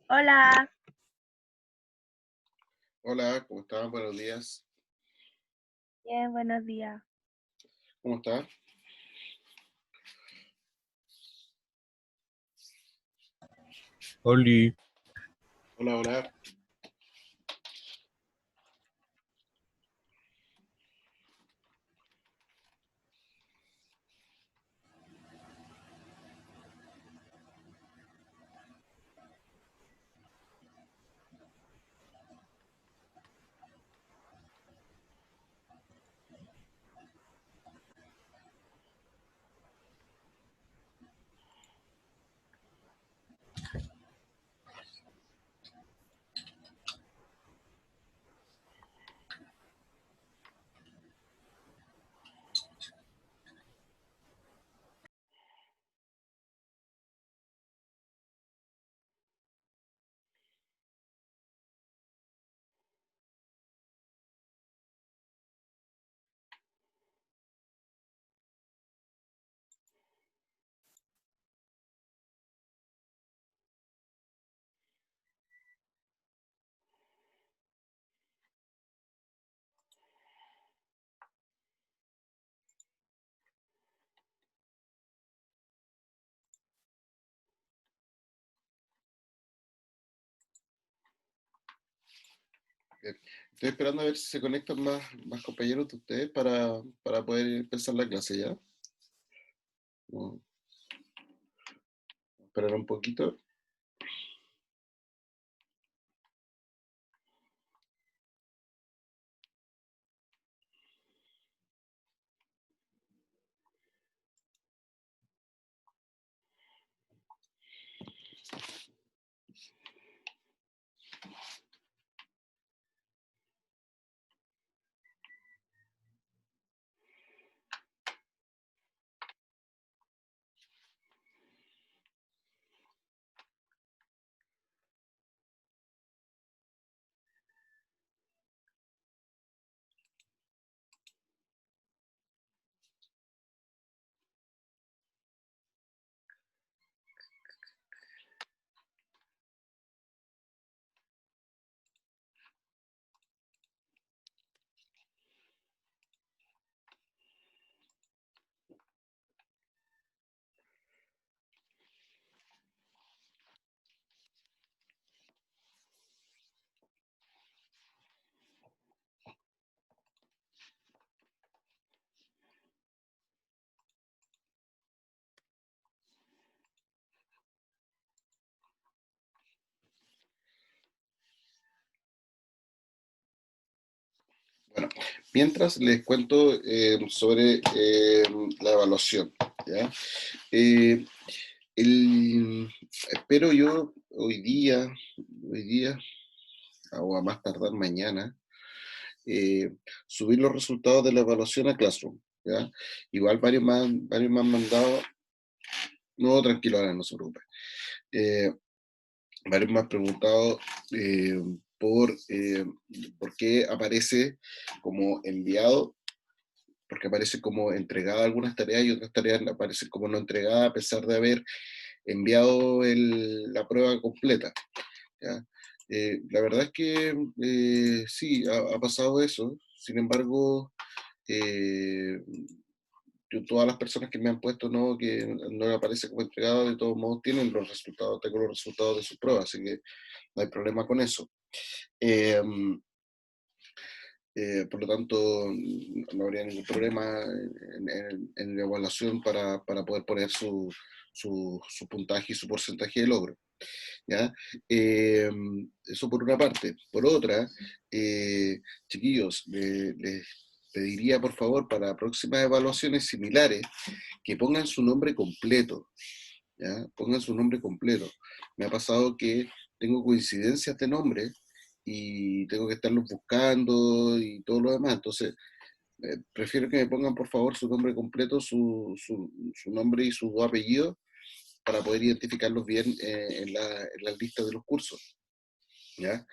Hola, Hola, ¿cómo estás? Buenos días. bien, buenos días. ¿Cómo estás? Oli, Hola, hola. Bien. Estoy esperando a ver si se conectan más compañeros de ustedes para poder empezar la clase ya. Vamos a esperar un poquito. Bueno, mientras les cuento sobre la evaluación, ¿ya? Eh, espero yo hoy día, o a más tardar mañana, eh, subir los resultados de la evaluación a Classroom, ¿ya? Igual varios me han mandado. No, tranquilo, ahora no se preocupe. Eh, Varios me han preguntado eh, por qué aparece como enviado, porque aparece como entregada algunas tareas y otras tareas aparecen como no entregada a pesar de haber enviado la prueba completa, ¿ya? La verdad es que sí, ha pasado eso. Sin embargo, eh, todas las personas que me han puesto no, que no le aparece como entregado, de todos modos tienen los resultados, tengo los resultados de su prueba, así que no hay problema con eso. Eh, por lo tanto, no habría ningún problema en la evaluación para poder poner su puntaje y su porcentaje de logro, ¿ya? Eh, Eso por una parte. Por otra, chiquillos, les pediría por favor para próximas evaluaciones similares que pongan su nombre completo, ¿ya? Pongan su nombre completo. Me ha pasado que tengo coincidencias de nombre y tengo que estarlos buscando y todo lo demás. Entonces, prefiero que me pongan por favor su nombre completo, su nombre y su apellido para poder identificarlos bien en las listas de los cursos, ¿ya?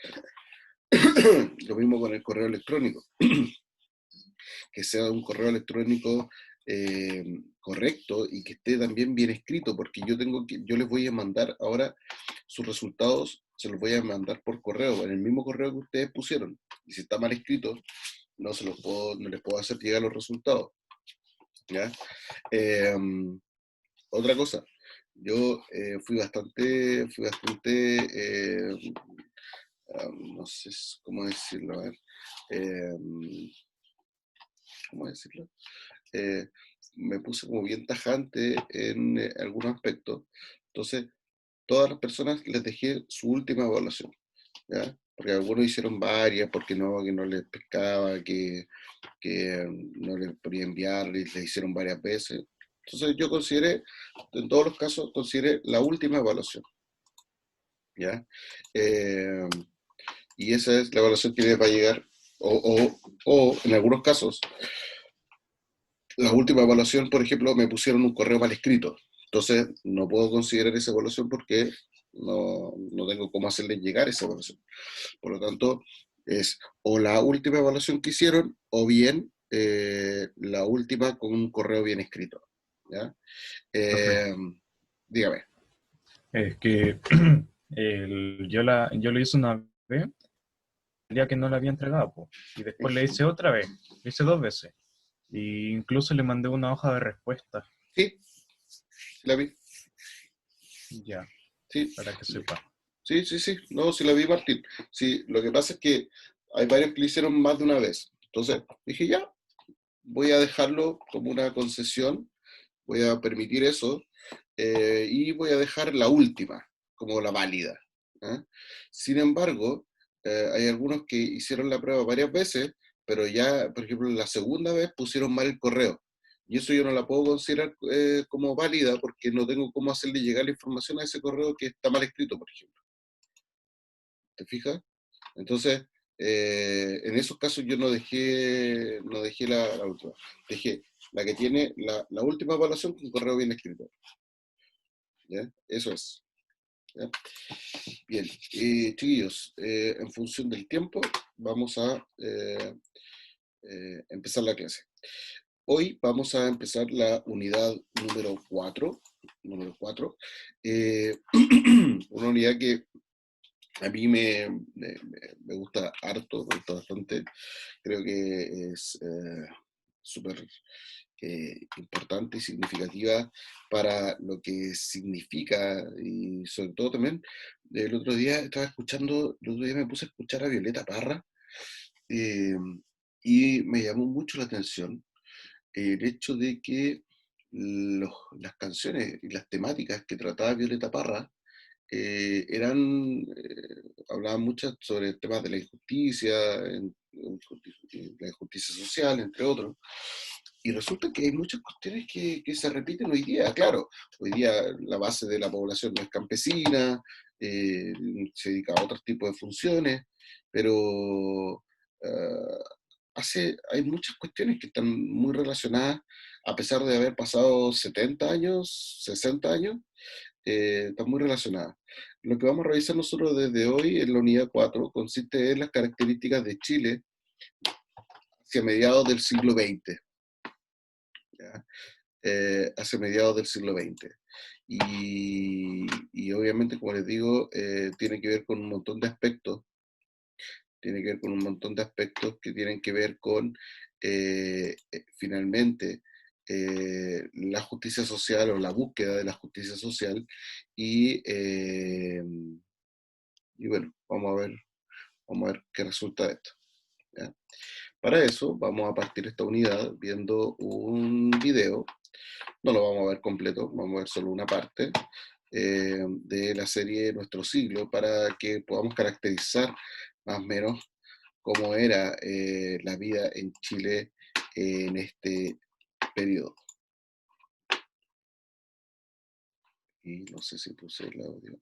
Lo mismo con el correo electrónico, que sea un correo electrónico eh, correcto y que esté también bien escrito, porque yo les voy a mandar ahora sus resultados se los voy a mandar por correo, en el mismo correo que ustedes pusieron. Y si está mal escrito, no les puedo hacer llegar los resultados. ¿Ya? Otra cosa, yo fui bastante, no sé cómo decirlo, a ver, ¿cómo decirlo? Eh, Me puse como bien tajante en algunos aspectos. Entonces, todas las personas les dejé su última evaluación, ¿ya? Porque algunos hicieron varias, porque que no les pescaba, que no les podía enviar, les hicieron varias veces. Entonces yo consideré, en todos los casos, consideré la última evaluación, ¿ya? Eh, y esa es la evaluación que les va a llegar, o en algunos casos, la última evaluación, por ejemplo, me pusieron un correo mal escrito. Entonces, no puedo considerar esa evaluación porque no tengo cómo hacerles llegar esa evaluación. Por lo tanto, es o la última evaluación que hicieron o bien la última con un correo bien escrito. ¿Ya? Profe, Eh, Dígame. es que yo lo hice una vez, el día que no la había entregado, po, y después le hice otra vez, le hice 2 veces, e incluso le mandé una hoja de respuesta, Sí, la vi. ya, Sí, para que sepa. sí. No, sí la vi, Martín. Sí, lo que pasa es que hay varios que lo hicieron más de una vez. Entonces, dije, ya, voy a dejarlo como una concesión, voy a permitir eso, y voy a dejar la última como la válida. ¿Ah? Sin embargo, hay algunos que hicieron la prueba varias veces, pero ya, por ejemplo, la segunda vez pusieron mal el correo. Y eso yo no la puedo considerar como válida porque no tengo cómo hacerle llegar la información a ese correo que está mal escrito, por ejemplo. ¿Te fijas? Entonces, en esos casos yo no dejé la última. Dejé la que tiene la última evaluación con correo bien escrito. ¿Ya? Eso es. ¿Ya? Bien, chiquillos, en función del tiempo, vamos a empezar la clase. Hoy vamos a empezar la unidad número 4. Una unidad que a mí me gusta harto, me gusta bastante. Creo que es súper importante y significativa para lo que significa y sobre todo también el otro día me puse a escuchar a Violeta Parra, eh, y me llamó mucho la atención el hecho de que las canciones y las temáticas que trataba Violeta Parra hablaban mucho sobre temas de la injusticia, la injusticia social, entre otros. Y resulta que hay muchas cuestiones que se repiten hoy día. Claro, hoy día la base de la población no es campesina, eh, se dedica a otros tipos de funciones, pero hay muchas cuestiones que están muy relacionadas, a pesar de haber pasado 70 años, 60 años, están muy relacionadas. Lo que vamos a revisar nosotros desde hoy en la unidad 4 consiste en las características de Chile hacia mediados del siglo XX. ¿Ya? Hacia mediados del siglo XX. Y obviamente, como les digo, tiene que ver con un montón de aspectos. Tiene que ver con un montón de aspectos que tienen que ver con, finalmente, la justicia social o la búsqueda de la justicia social. Y bueno, vamos a ver qué resulta de esto. ¿Ya? Para eso vamos a partir esta unidad viendo un video. No lo vamos a ver completo, vamos a ver solo una parte de la serie Nuestro Siglo para que podamos caracterizar más o menos cómo era la vida en Chile en este periodo. Y no sé si puse el audio.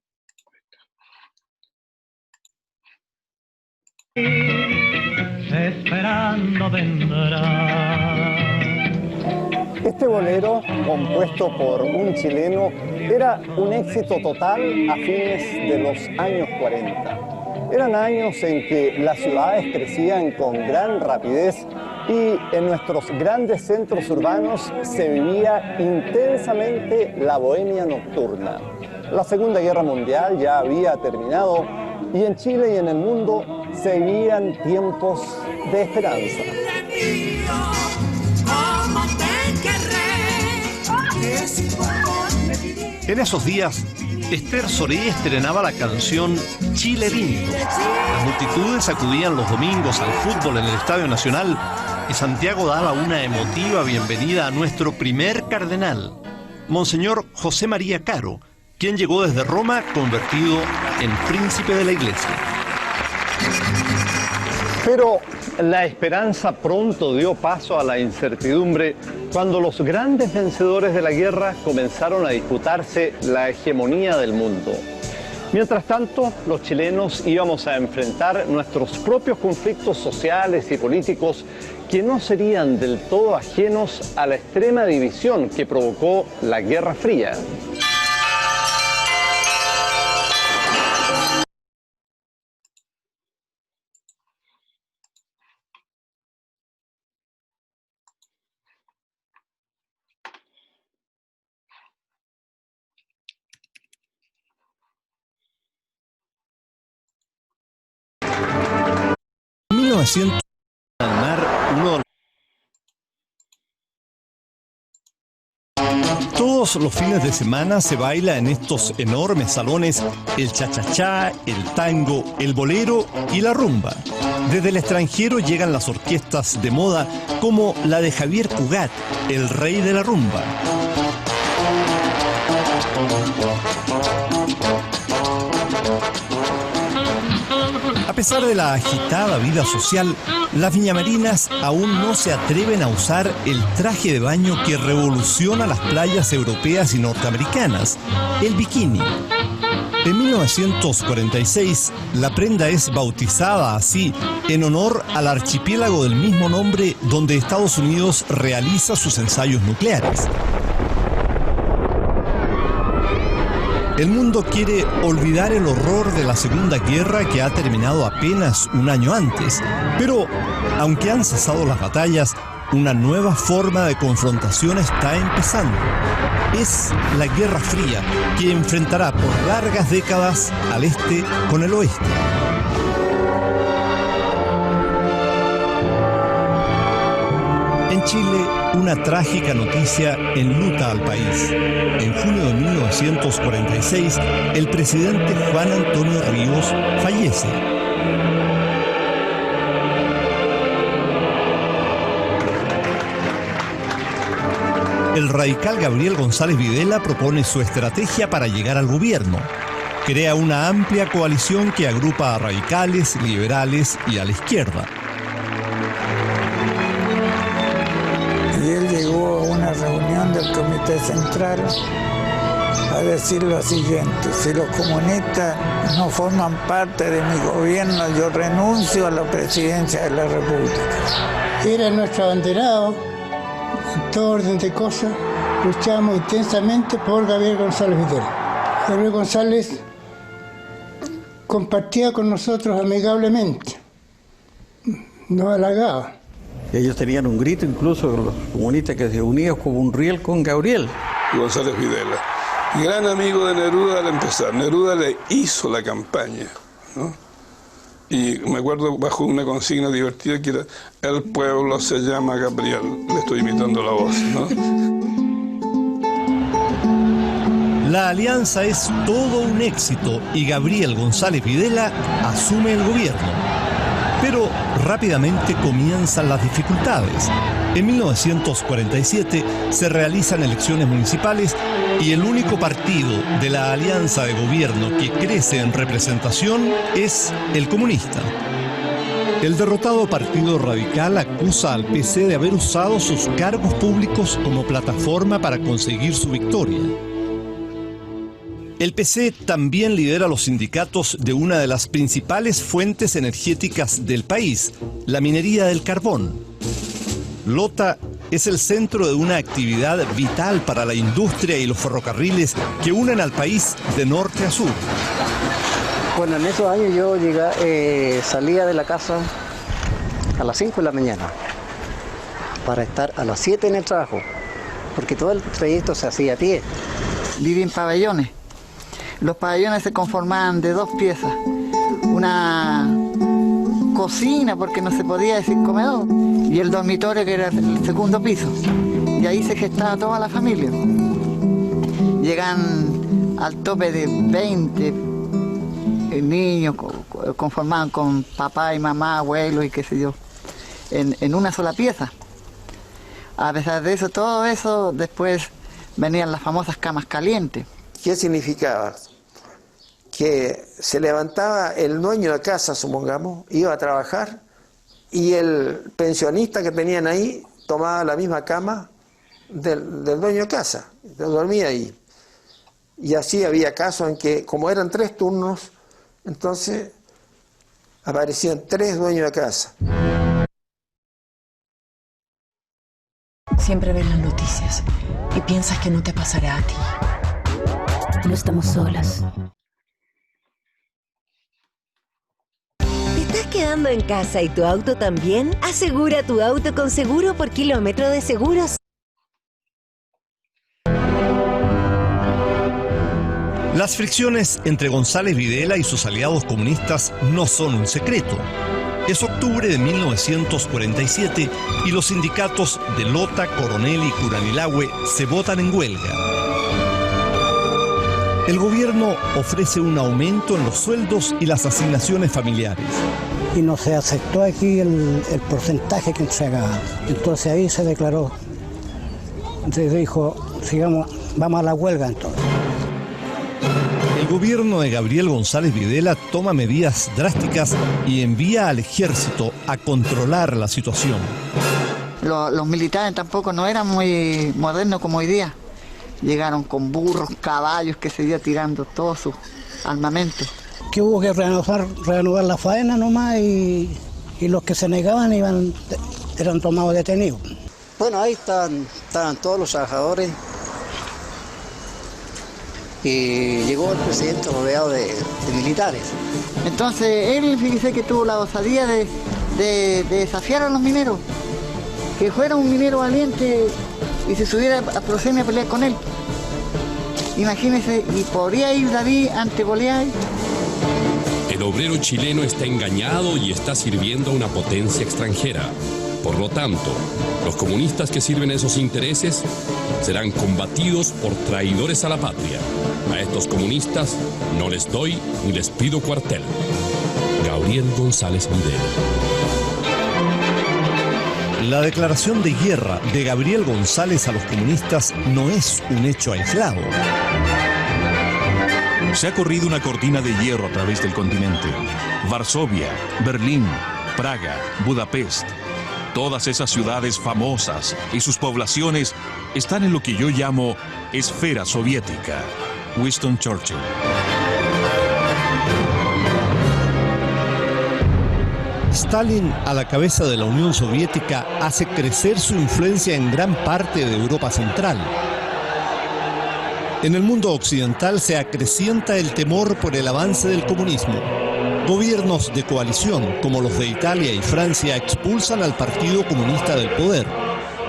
Esperando vendrá. Este bolero, compuesto por un chileno, era un éxito total a fines de los años 40. Eran años en que las ciudades crecían con gran rapidez y en nuestros grandes centros urbanos se vivía intensamente la bohemia nocturna. La Segunda Guerra Mundial ya había terminado y en Chile y en el mundo seguían tiempos de esperanza. En esos días, Esther Sorí estrenaba la canción Chile Lindo. Las multitudes acudían los domingos al fútbol en el Estadio Nacional y Santiago daba una emotiva bienvenida a nuestro primer cardenal, Monseñor José María Caro, quien llegó desde Roma convertido en príncipe de la Iglesia. Pero la esperanza pronto dio paso a la incertidumbre cuando los grandes vencedores de la guerra comenzaron a disputarse la hegemonía del mundo. Mientras tanto, los chilenos íbamos a enfrentar nuestros propios conflictos sociales y políticos que no serían del todo ajenos a la extrema división que provocó la Guerra Fría. Todos los fines de semana se baila en estos enormes salones el cha-cha-cha, el tango, el bolero y la rumba. Desde el extranjero llegan las orquestas de moda como la de Javier Cugat, el rey de la rumba. A pesar de la agitada vida social, las viñamarinas aún no se atreven a usar el traje de baño que revoluciona las playas europeas y norteamericanas, el bikini. En 1946, la prenda es bautizada así en honor al archipiélago del mismo nombre donde Estados Unidos realiza sus ensayos nucleares. El mundo quiere olvidar el horror de la Segunda Guerra que ha terminado apenas un año antes, pero aunque han cesado las batallas, una nueva forma de confrontación está empezando. Es la Guerra Fría, que enfrentará por largas décadas al este con el oeste. En Chile, una trágica noticia enluta al país. En junio de 1946, el presidente Juan Antonio Ríos fallece. El radical Gabriel González Videla propone su estrategia para llegar al gobierno. Crea una amplia coalición que agrupa a radicales, liberales y a la izquierda. Y él llegó a una reunión del Comité Central a decir lo siguiente: si los comunistas no forman parte de mi gobierno, yo renuncio a la presidencia de la República. Era nuestro abanderado, en todo orden de cosas, luchamos intensamente por Gabriel González Videla. Gabriel González compartía con nosotros amigablemente, nos halagaba. Ellos tenían un grito, incluso los comunistas, que se unían como un riel con Gabriel. González Videla, gran amigo de Neruda al empezar. Neruda le hizo la campaña, ¿no? Y me acuerdo bajo una consigna divertida que era: el pueblo se llama Gabriel. Le estoy imitando la voz, ¿no? La alianza es todo un éxito y Gabriel González Videla asume el gobierno. Pero rápidamente comienzan las dificultades. En 1947 se realizan elecciones municipales y el único partido de la alianza de gobierno que crece en representación es el comunista. El derrotado Partido Radical acusa al PC de haber usado sus cargos públicos como plataforma para conseguir su victoria. El PC también lidera los sindicatos de una de las principales fuentes energéticas del país, la minería del carbón. Lota es el centro de una actividad vital para la industria y los ferrocarriles que unen al país de norte a sur. Bueno, en esos años yo salía de la casa a las 5 de la mañana para estar a las 7 en el trabajo, porque todo el trayecto se hacía a pie. Viví en pabellones. Los pabellones se conformaban de dos piezas. una cocina, porque no se podía decir comedor, y el dormitorio que era el segundo piso. Y ahí se gestaba toda la familia. Llegan al tope de 20 niños, conformaban con papá y mamá, abuelos y qué sé yo, en una sola pieza. A pesar de eso, todo eso, después venían las famosas camas calientes. ¿Qué significaba? Que se levantaba el dueño de casa, supongamos, iba a trabajar, y el pensionista que tenían ahí tomaba la misma cama del dueño de casa, dormía ahí. Y así había casos en que, como eran 3 turnos, entonces aparecían 3 dueños de casa. Siempre ves las noticias y piensas que no te pasará a ti. No estamos solas. ¿Te estás quedando en casa y tu auto también? Asegura tu auto con Seguro por Kilómetro de Seguros. Las fricciones entre González Videla y sus aliados comunistas no son un secreto. Es octubre de 1947 y los sindicatos de Lota, Coronel y Curanilahue se votan en huelga. El gobierno ofrece un aumento en los sueldos y las asignaciones familiares. Y no se aceptó aquí el porcentaje que entregaba. Entonces ahí se declaró, se dijo, sigamos, vamos a la huelga entonces. El gobierno de Gabriel González Videla toma medidas drásticas y envía al ejército a controlar la situación. Los militares tampoco no eran muy modernos como hoy día. Llegaron con burros, caballos, que se iba tirando todo su armamento. Que hubo que reanudar la faena nomás y los que se negaban eran tomados detenidos. Bueno, ahí estaban todos los trabajadores. Y llegó el presidente rodeado de militares. Entonces él, fíjese que tuvo la osadía de desafiar a los mineros, que fuera un minero valiente y se subiera a Procene a pelear con él. Imagínese, y podría ir David ante Goliat. El obrero chileno está engañado y está sirviendo a una potencia extranjera. Por lo tanto, los comunistas que sirven esos intereses serán combatidos por traidores a la patria. A estos comunistas no les doy ni les pido cuartel. Gabriel González Videla. La declaración de guerra de Gabriel González a los comunistas no es un hecho aislado. Se ha corrido una cortina de hierro a través del continente. Varsovia, Berlín, Praga, Budapest. Todas esas ciudades famosas y sus poblaciones están en lo que yo llamo esfera soviética. Winston Churchill. Stalin, a la cabeza de la Unión Soviética, hace crecer su influencia en gran parte de Europa Central. En el mundo occidental se acrecienta el temor por el avance del comunismo. Gobiernos de coalición, como los de Italia y Francia, expulsan al Partido Comunista del poder.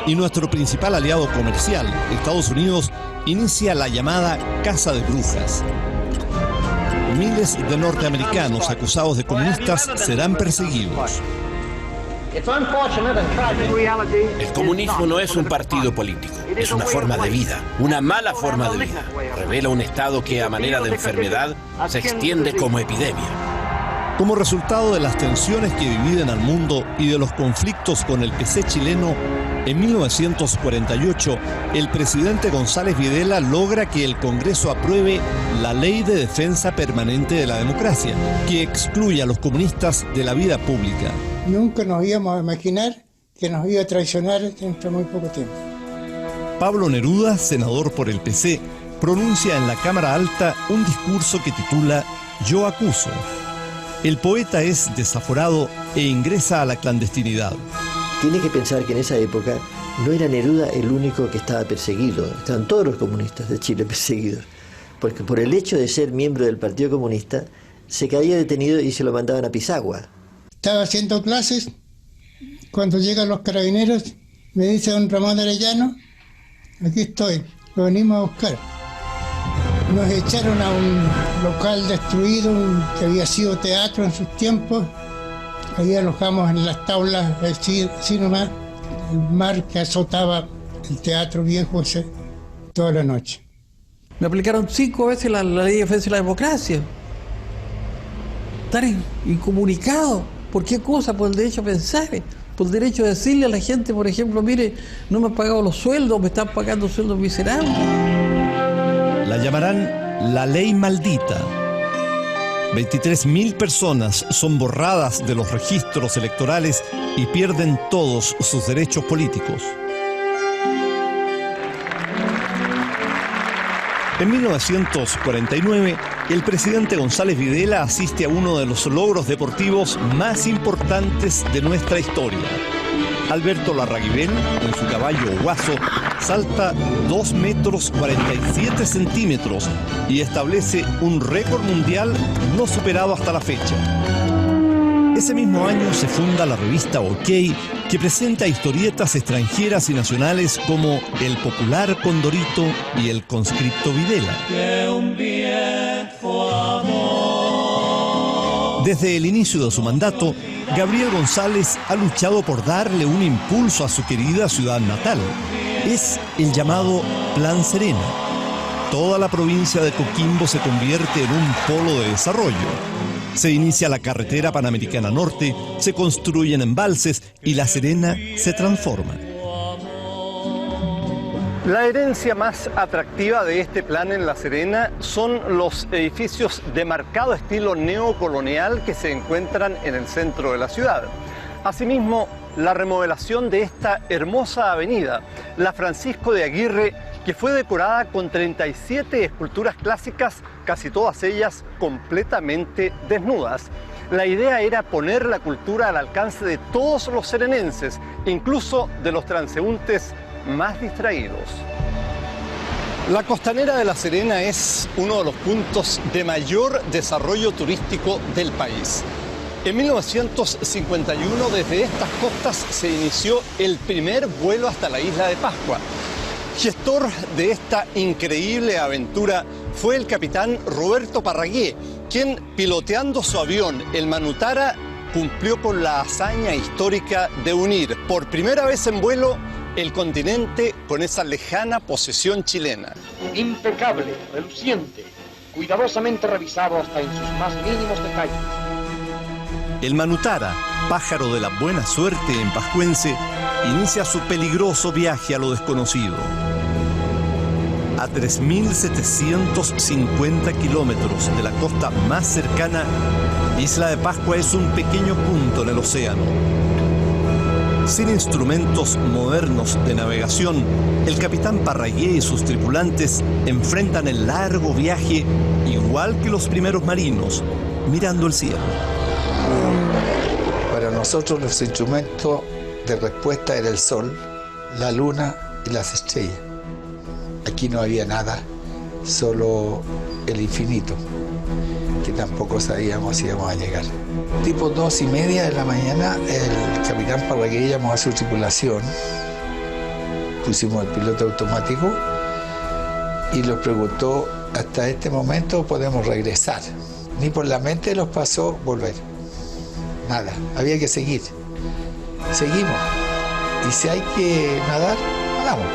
Y nuestro principal aliado comercial, Estados Unidos, inicia la llamada Caza de Brujas. Miles de norteamericanos acusados de comunistas serán perseguidos. El comunismo no es un partido político, es una forma de vida, una mala forma de vida. Revela un estado que a manera de enfermedad se extiende como epidemia. Como resultado de las tensiones que dividen al mundo y de los conflictos con el PC chileno, en 1948, el presidente González Videla logra que el Congreso apruebe la Ley de Defensa Permanente de la Democracia, que excluye a los comunistas de la vida pública. Nunca nos íbamos a imaginar que nos iba a traicionar dentro de muy poco tiempo. Pablo Neruda, senador por el PC, pronuncia en la Cámara Alta un discurso que titula Yo acuso. El poeta es desaforado e ingresa a la clandestinidad. Tiene que pensar que en esa época no era Neruda el único que estaba perseguido, estaban todos los comunistas de Chile perseguidos, porque por el hecho de ser miembro del Partido Comunista se caía detenido y se lo mandaban a Pisagua. Estaba haciendo clases, cuando llegan los carabineros, me dice don Ramón Arellano, aquí estoy, lo venimos a buscar. Nos echaron a un local destruido que había sido teatro en sus tiempos. Ahí alojamos en las tablas, así nomás, el mar que azotaba el teatro viejo ese toda la noche. Me aplicaron 5 veces la ley de defensa de la democracia. Estar incomunicado. ¿Por qué cosa? Por el derecho a pensar. Por el derecho a decirle a la gente, por ejemplo, mire, no me han pagado los sueldos, me están pagando sueldos miserables. La llamarán la ley maldita. 23.000 personas son borradas de los registros electorales y pierden todos sus derechos políticos. En 1949, el presidente González Videla asiste a uno de los logros deportivos más importantes de nuestra historia. Alberto Larraguibel, en su caballo Guaso, salta 2 metros 47 centímetros y establece un récord mundial no superado hasta la fecha. Ese mismo año se funda la revista OK, que presenta historietas extranjeras y nacionales como El Popular Condorito y El Conscripto Videla. Desde el inicio de su mandato, Gabriel González ha luchado por darle un impulso a su querida ciudad natal. Es el llamado Plan Serena. Toda la provincia de Coquimbo se convierte en un polo de desarrollo. Se inicia la carretera Panamericana Norte, se construyen embalses y La Serena se transforma. La herencia más atractiva de este plan en La Serena son los edificios de marcado estilo neocolonial que se encuentran en el centro de la ciudad. Asimismo, la remodelación de esta hermosa avenida, la Francisco de Aguirre, que fue decorada con 37 esculturas clásicas, casi todas ellas completamente desnudas. La idea era poner la cultura al alcance de todos los serenenses, incluso de los transeúntes más distraídos. La costanera de La Serena es uno de los puntos de mayor desarrollo turístico del país. En 1951, desde estas costas se inició el primer vuelo hasta la isla de Pascua. Gestor de esta increíble aventura fue el capitán Roberto Parragué, quien, piloteando su avión, el Manutara, cumplió con la hazaña histórica de unir por primera vez en vuelo el continente con esa lejana posesión chilena. Impecable, reluciente, cuidadosamente revisado hasta en sus más mínimos detalles. El Manutara, pájaro de la buena suerte en pascuense, inicia su peligroso viaje a lo desconocido. A 3.750 kilómetros de la costa más cercana, Isla de Pascua es un pequeño punto en el océano. Sin instrumentos modernos de navegación, el capitán Parragué y sus tripulantes enfrentan el largo viaje igual que los primeros marinos, mirando el cielo. Para nosotros los instrumentos de respuesta era el sol, la luna y las estrellas. Aquí no había nada, solo el infinito, que tampoco sabíamos si íbamos a llegar. Tipo 2:30 de la mañana, el capitán Parragué llamó a su tripulación, pusimos el piloto automático y los preguntó, hasta este momento podemos regresar. Ni por la mente nos pasó volver. Nada, había que seguir. Seguimos. Y si hay que nadar, nadamos.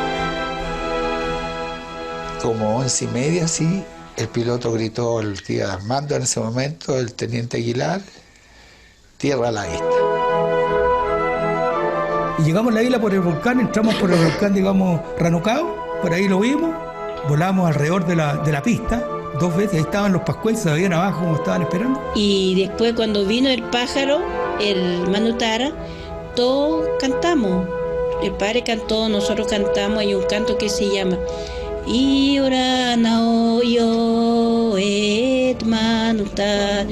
Como 11:30, sí, el piloto gritó, el que iba al mando en ese momento, el teniente Aguilar, tierra a la isla. Y llegamos a la isla por el volcán, entramos por el volcán, digamos, Ranucao, por ahí lo vimos, volamos alrededor de la pista, 2 veces, ahí estaban los pascuenses, sabían abajo como estaban esperando. Y después cuando vino el pájaro, el Manutara, todos cantamos. El padre cantó, nosotros cantamos, hay un canto que se llama Y ora nao yo et Manutara.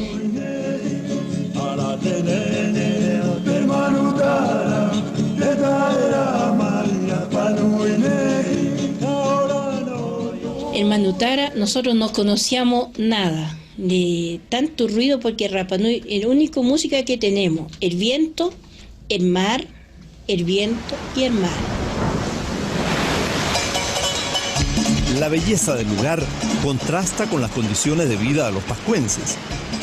El Manutara, nosotros no conocíamos nada de tanto ruido porque Rapa Nui es la única música que tenemos, el viento, el mar, el viento y el mar. La belleza del lugar contrasta con las condiciones de vida de los pascuenses.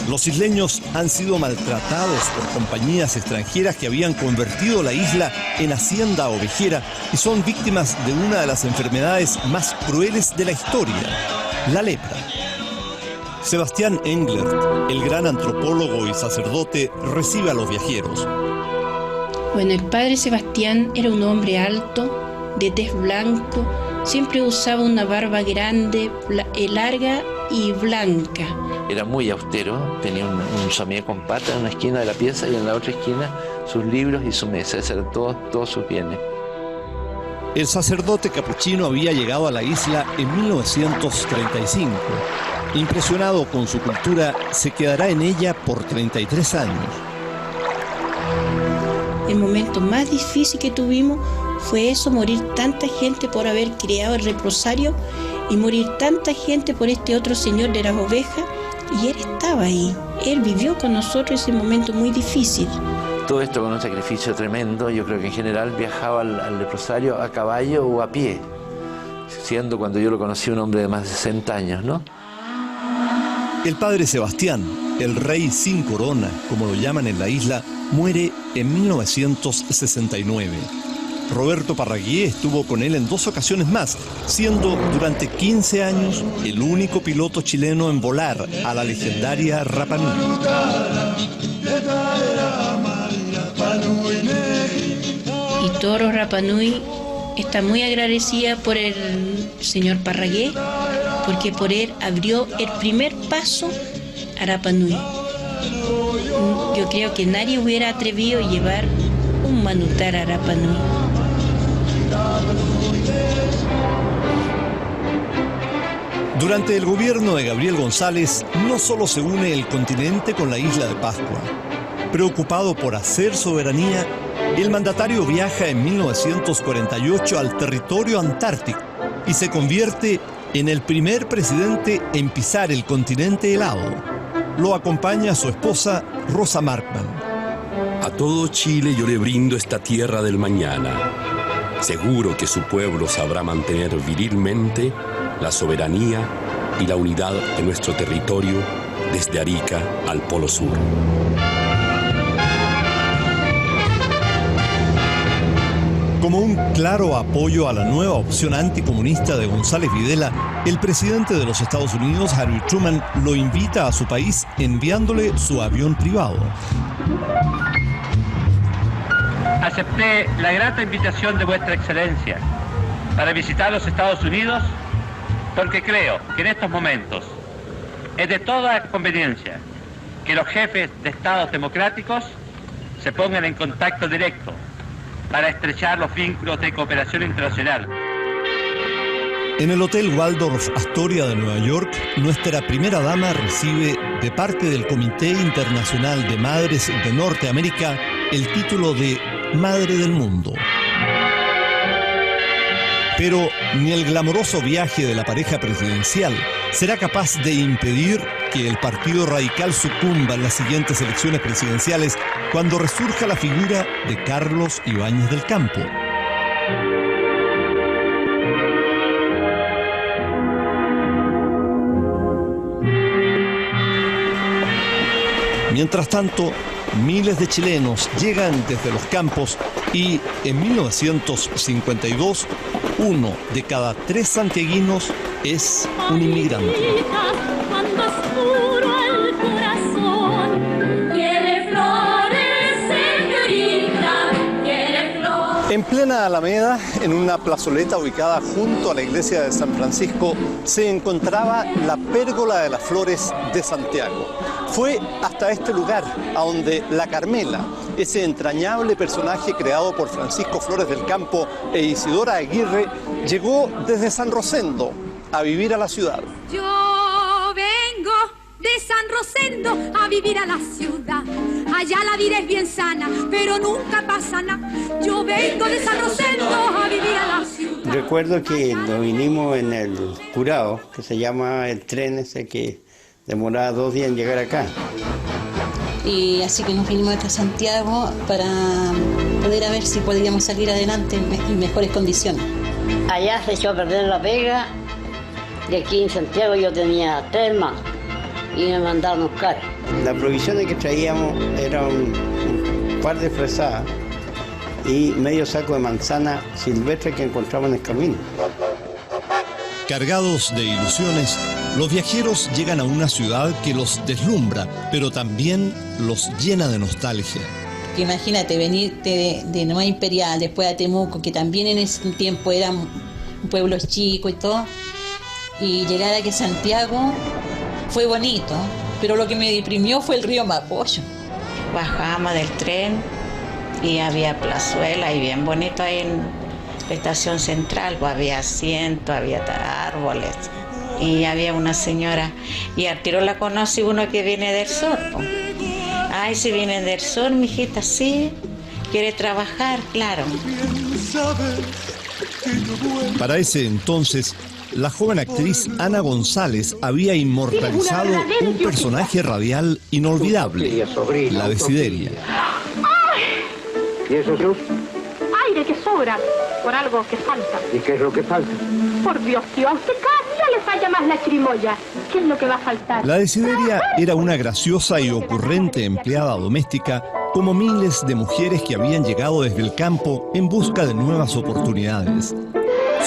Los isleños han sido maltratados por compañías extranjeras que habían convertido la isla en hacienda ovejera y son víctimas de una de las enfermedades más crueles de la historia, la lepra. Sebastián Englert, el gran antropólogo y sacerdote, recibe a los viajeros. Bueno, el padre Sebastián era un hombre alto, de tez blanco, siempre usaba una barba grande, larga y blanca. Era muy austero, tenía un somier con pata en una esquina de la pieza y en la otra esquina sus libros y su mesa, esos eran todos sus bienes. El sacerdote capuchino había llegado a la isla en 1935. Impresionado con su cultura, se quedará en ella por 33 años. El momento más difícil que tuvimos fue eso, morir tanta gente por haber criado el leprosario y morir tanta gente por este otro señor de las ovejas, y él estaba ahí. Él vivió con nosotros ese momento muy difícil. Todo esto con un sacrificio tremendo. Yo creo que en general viajaba al leprosario a caballo o a pie, siendo cuando yo lo conocí un hombre de más de 60 años, ¿no? El padre Sebastián, el rey sin corona, como lo llaman en la isla, muere en 1969. Roberto Parragué estuvo con él en 2 ocasiones más, siendo durante 15 años el único piloto chileno en volar a la legendaria Rapa Nui. Y Toro Rapa Nui está muy agradecida por el señor Parragué, porque por él abrió el primer paso a Rapa Nui. Yo creo que nadie hubiera atrevido a llevar un manutar a Rapa Nui. Durante el gobierno de Gabriel González, no solo se une el continente con la isla de Pascua. Preocupado por hacer soberanía, el mandatario viaja en 1948 al territorio antártico y se convierte en el primer presidente en pisar el continente helado. Lo acompaña su esposa, Rosa Markman. A todo Chile yo le brindo esta tierra del mañana. Seguro que su pueblo sabrá mantener virilmente la soberanía y la unidad de nuestro territorio desde Arica al Polo Sur. Como un claro apoyo a la nueva opción anticomunista de González Videla, el presidente de los Estados Unidos, Harry Truman, lo invita a su país enviándole su avión privado. Acepté la grata invitación de vuestra excelencia para visitar los Estados Unidos porque creo que en estos momentos es de toda conveniencia que los jefes de estados democráticos se pongan en contacto directo para estrechar los vínculos de cooperación internacional. En el Hotel Waldorf Astoria de Nueva York, nuestra primera dama recibe de parte del Comité Internacional de Madres de Norteamérica el título de Madre del Mundo. Pero ni el glamoroso viaje de la pareja presidencial será capaz de impedir que el Partido Radical sucumba en las siguientes elecciones presidenciales cuando resurja la figura de Carlos Ibáñez del Campo. Mientras tanto, miles de chilenos llegan desde los campos y en 1952, 1 de cada 3 santiaguinos es un inmigrante. Cuando oscuro el corazón quiere flores, señorita, quiere flores. En plena Alameda, en una plazoleta ubicada junto a la iglesia de San Francisco, se encontraba la Pérgola de las Flores de Santiago. Fue hasta este lugar a donde la Carmela, ese entrañable personaje creado por Francisco Flores del Campo e Isidora Aguirre, llegó desde San Rosendo a vivir a la ciudad. Yo vengo de San Rosendo a vivir a la ciudad. Allá la vida es bien sana, pero nunca pasa nada. Yo vengo de San Rosendo a vivir a la ciudad. Recuerdo que nos vinimos en el Curao, que se llama el tren ese que demoraba 2 días en llegar acá. Y así que nos vinimos hasta Santiago para poder a ver si podíamos salir adelante en mejores condiciones. Allá se echó a perder la pega Y aquí en Santiago yo tenía 3 más y me mandaron a buscar. Las provisiones que traíamos era un par de fresadas y medio saco de manzana silvestre que encontramos en el camino. Cargados de ilusiones, los viajeros llegan a una ciudad que los deslumbra, pero también los llena de nostalgia. Imagínate, venirte de Nueva Imperial, después a Temuco, que también en ese tiempo eran pueblos chicos y todo, y llegar aquí a Santiago fue bonito, pero lo que me deprimió fue el río Mapocho. Bajamos del tren y había plazuela y bien bonito ahí en la estación central, pues había asientos, había árboles y había una señora y al tiro la conoce uno que viene del sur. Pues. Ay, si viene del sur, mijita, sí, quiere trabajar, claro. Para ese entonces, la joven actriz Ana González había inmortalizado un personaje radial inolvidable, la Desideria. ¿Y eso, Cruz? Aire que sobra, por algo que falta. ¿Y qué es lo que falta? Por Dios, tío, a usted cada día le falla más la chirimoya. ¿Qué es lo que va a faltar? La Desideria era una graciosa y ocurrente empleada doméstica, como miles de mujeres que habían llegado desde el campo en busca de nuevas oportunidades.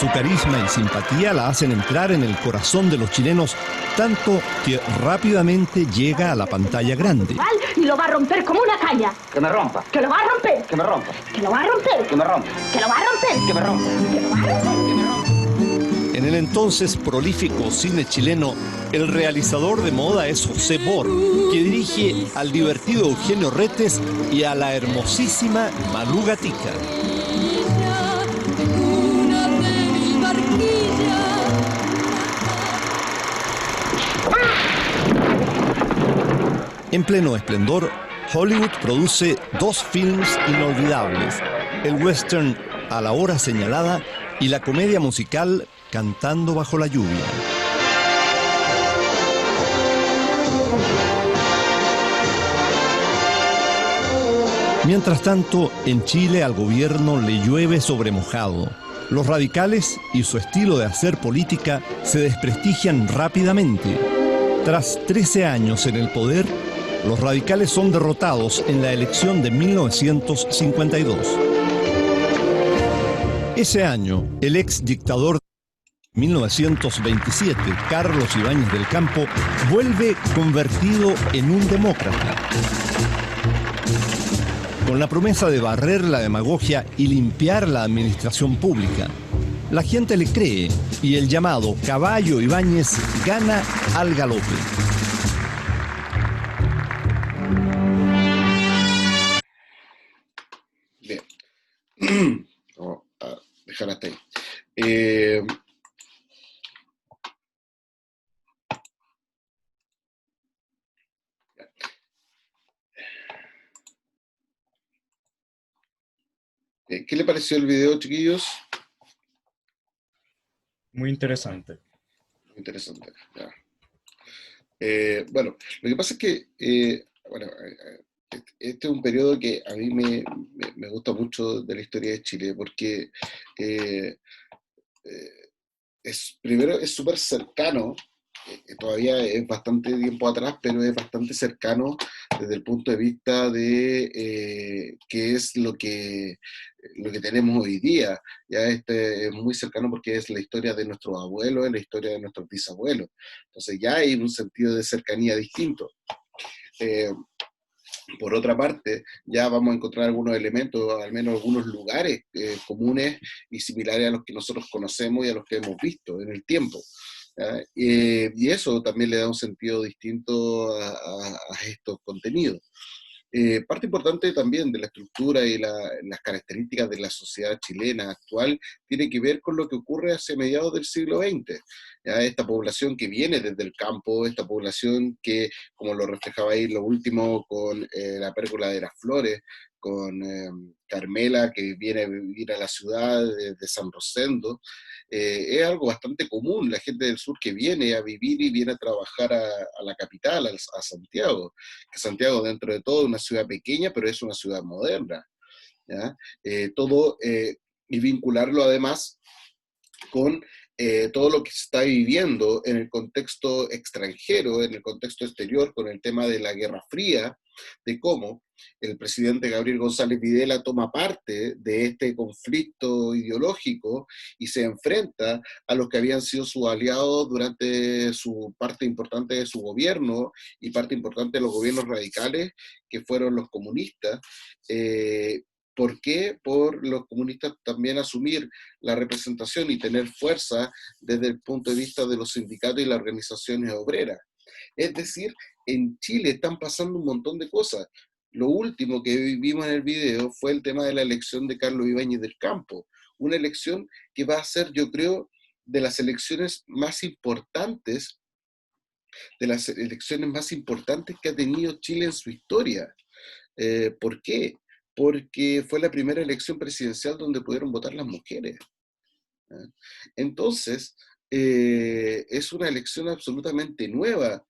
Su carisma y simpatía la hacen entrar en el corazón de los chilenos, tanto que rápidamente llega a la pantalla grande. Y lo va a romper como una caña. Que me rompa. Que lo va a romper. Que me rompa. Que lo va a romper. Que me rompa. Que lo va a romper. Que me rompa. Que lo va a romper. En el entonces prolífico cine chileno, el realizador de moda es José Bor, que dirige al divertido Eugenio Retes y a la hermosísima Malú Gatica. En pleno esplendor, Hollywood produce 2 films inolvidables, el western A la hora señalada y la comedia musical Cantando bajo la lluvia. Mientras tanto, en Chile al gobierno le llueve sobre mojado. Los radicales y su estilo de hacer política se desprestigian rápidamente. Tras 13 años en el poder, los radicales son derrotados en la elección de 1952. Ese año, el ex dictador de 1927, Carlos Ibáñez del Campo, vuelve convertido en un demócrata. Con la promesa de barrer la demagogia y limpiar la administración pública. La gente le cree y el llamado Caballo Ibáñez gana al galope. Bien. Vamos a dejar hasta ahí. ¿Qué le pareció el video, chiquillos? Muy interesante. Muy interesante. Ya. Bueno, lo que pasa es que este es un periodo que a mí me gusta mucho de la historia de Chile, porque primero es súper cercano, todavía es bastante tiempo atrás, pero es bastante cercano desde el punto de vista de qué es lo que tenemos hoy día. Ya es muy cercano porque es la historia de nuestros abuelos, es la historia de nuestros bisabuelos. Entonces ya hay un sentido de cercanía distinto. Por otra parte, ya vamos a encontrar algunos elementos, al menos algunos lugares comunes y similares a los que nosotros conocemos y a los que hemos visto en el tiempo. Y eso también le da un sentido distinto a estos contenidos. Parte importante también de la estructura y las características de la sociedad chilena actual tiene que ver con lo que ocurre hacia mediados del siglo XX. ¿Ya? Esta población que viene desde el campo, esta población que, como lo reflejaba ahí lo último con la pérgola de las flores, con Carmela, que viene a vivir a la ciudad de San Rosendo, es algo bastante común, la gente del sur que viene a vivir y viene a trabajar a la capital, a Santiago, que Santiago dentro de todo es una ciudad pequeña, pero es una ciudad moderna, ¿ya? Y vincularlo además con todo lo que se está viviendo en el contexto extranjero, en el contexto exterior, con el tema de la Guerra Fría, de cómo el presidente Gabriel González Videla toma parte de este conflicto ideológico y se enfrenta a los que habían sido sus aliados durante su parte importante de su gobierno y parte importante de los gobiernos radicales, que fueron los comunistas. ¿Por qué? Por los comunistas también asumir la representación y tener fuerza desde el punto de vista de los sindicatos y las organizaciones obreras. Es decir, en Chile están pasando un montón de cosas. Lo último que vimos en el video fue el tema de la elección de Carlos Ibáñez del Campo, una elección que va a ser, yo creo, de las elecciones más importantes, que ha tenido Chile en su historia. ¿Por qué? Porque fue la primera elección presidencial donde pudieron votar las mujeres. Entonces, es una elección absolutamente nueva.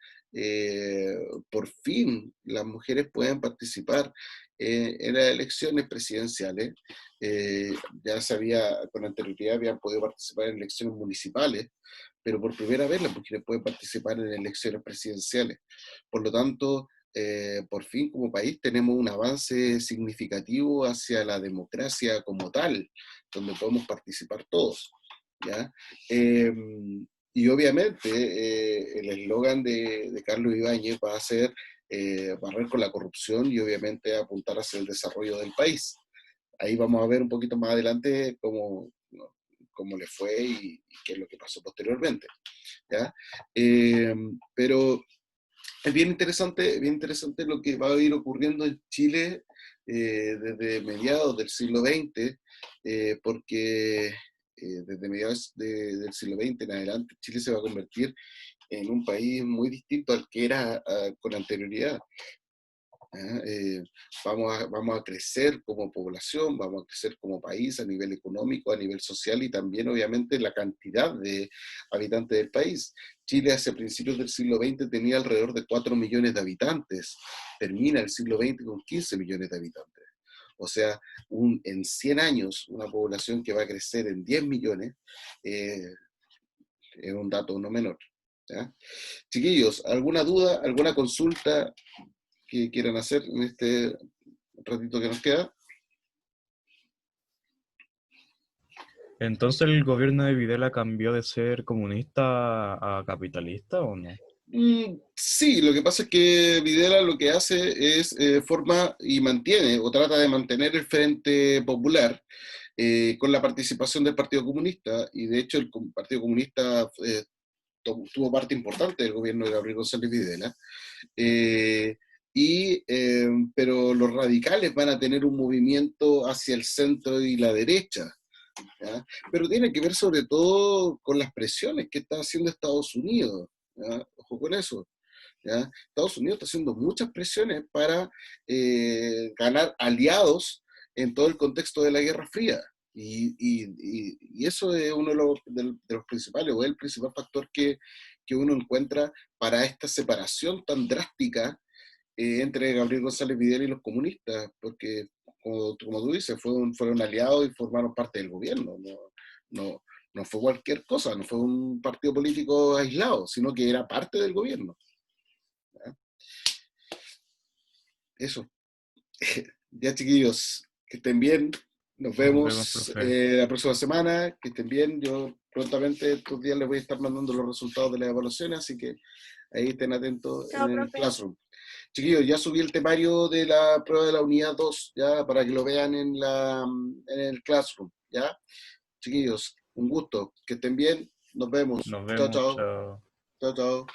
Por fin las mujeres pueden participar en las elecciones presidenciales. Ya con anterioridad habían podido participar en elecciones municipales, pero por primera vez las mujeres pueden participar en elecciones presidenciales. Por lo tanto, por fin como país tenemos un avance significativo hacia la democracia como tal, donde podemos participar todos, ¿ya? Y obviamente el eslogan de Carlos Ibáñez va a ser barrer con la corrupción y obviamente apuntar hacia el desarrollo del país. Ahí vamos a ver un poquito más adelante cómo le fue y qué es lo que pasó posteriormente, ¿ya? Pero es bien interesante lo que va a ir ocurriendo en Chile desde mediados del siglo XX, porque desde mediados del siglo XX en adelante Chile se va a convertir en un país muy distinto al que era con anterioridad. Vamos a crecer como población, vamos a crecer como país a nivel económico, a nivel social y también obviamente la cantidad de habitantes del país. Chile hacia principios del siglo XX tenía alrededor de 4 millones de habitantes, termina el siglo XX con 15 millones de habitantes. O sea, en 100 años una población que va a crecer en 10 millones es un dato no menor, ¿ya? Chiquillos, ¿alguna duda, alguna consulta que quieran hacer en este ratito que nos queda? Entonces, ¿el gobierno de Videla cambió de ser comunista a capitalista o no? Sí, lo que pasa es que Videla lo que hace es forma y mantiene o trata de mantener el Frente Popular con la participación del Partido Comunista, y de hecho el Partido Comunista tuvo parte importante del gobierno de Gabriel González Videla, pero los radicales van a tener un movimiento hacia el centro y la derecha, ¿ya? Pero tiene que ver sobre todo con las presiones que está haciendo Estados Unidos, ¿ya? Ojo con eso, ¿ya? Estados Unidos está haciendo muchas presiones para ganar aliados en todo el contexto de la Guerra Fría, y eso es uno de los principales, o el principal factor que uno encuentra para esta separación tan drástica entre Gabriel González Videla y los comunistas, porque como tú dices, fueron aliados y formaron parte del gobierno. No fue cualquier cosa, no fue un partido político aislado, sino que era parte del gobierno, ¿ya? Eso. Ya, chiquillos, que estén bien. Nos vemos la próxima semana. Que estén bien. Yo prontamente estos días les voy a estar mandando los resultados de las evaluaciones, así que ahí estén atentos. Chao, en el Classroom. Chiquillos, ya subí el temario de la prueba de la unidad 2, ya, para que lo vean en el Classroom, ¿ya? Chiquillos, un gusto, que estén bien, nos vemos. Chao, chao. Chao, chao.